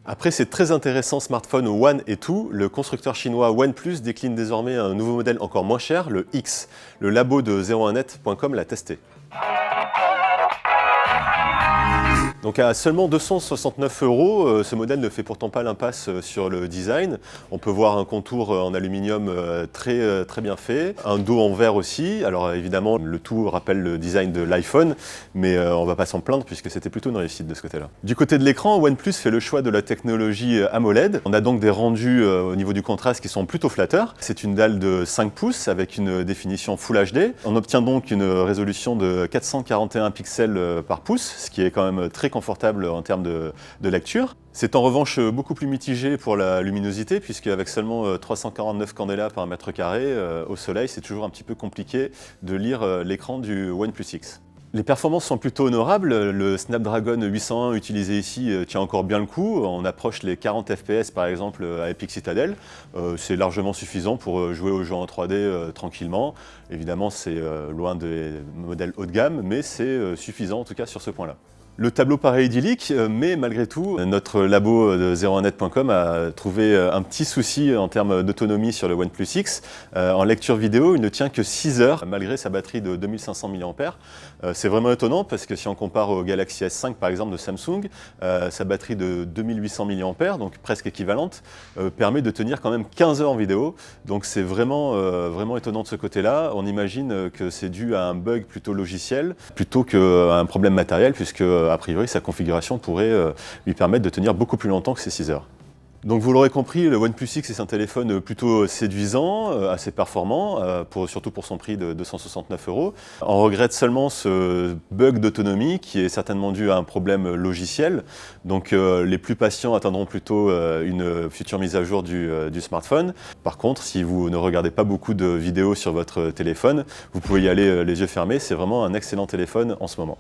Après ces très intéressants smartphones One et tout, le constructeur chinois OnePlus décline désormais un nouveau modèle encore moins cher, le X. Le labo de 01net.com l'a testé. Donc à seulement 269 €, ce modèle ne fait pourtant pas l'impasse sur le design. On peut voir un contour en aluminium très bien fait, un dos en verre aussi. Alors évidemment, le tout rappelle le design de l'iPhone, mais on va pas s'en plaindre puisque c'était plutôt une réussite de ce côté-là. Du côté de l'écran, OnePlus fait le choix de la technologie AMOLED. On a donc des rendus au niveau du contraste qui sont plutôt flatteurs. C'est une dalle de 5 pouces avec une définition Full HD. On obtient donc une résolution de 441 pixels par pouce, ce qui est quand même très confortable en termes de lecture. C'est en revanche beaucoup plus mitigé pour la luminosité, puisque avec seulement 349 candela par mètre carré, au soleil, c'est toujours un petit peu compliqué de lire l'écran du OnePlus X. Les performances sont plutôt honorables. Le Snapdragon 801 utilisé ici tient encore bien le coup. On approche les 40 fps par exemple à Epic Citadel. C'est largement suffisant pour jouer aux jeux en 3D tranquillement. Évidemment, c'est loin des modèles haut de gamme, mais c'est suffisant en tout cas sur ce point-là. Le tableau paraît idyllique, mais malgré tout, notre labo de 01net.com a trouvé un petit souci en termes d'autonomie sur le OnePlus X. En lecture vidéo, il ne tient que 6 heures, malgré sa batterie de 2500 mAh. C'est vraiment étonnant, parce que si on compare au Galaxy S5 par exemple de Samsung, sa batterie de 2800 mAh, donc presque équivalente, permet de tenir quand même 15 heures en vidéo. Donc c'est vraiment étonnant de ce côté-là. On imagine que c'est dû à un bug plutôt logiciel, plutôt qu'à un problème matériel, puisque a priori, sa configuration pourrait lui permettre de tenir beaucoup plus longtemps que ces 6 heures. Donc vous l'aurez compris, le OnePlus X est un téléphone plutôt séduisant, assez performant, surtout pour son prix de 269 €. On regrette seulement ce bug d'autonomie qui est certainement dû à un problème logiciel. Donc les plus patients attendront plutôt une future mise à jour du smartphone. Par contre, si vous ne regardez pas beaucoup de vidéos sur votre téléphone, vous pouvez y aller les yeux fermés. C'est vraiment un excellent téléphone en ce moment.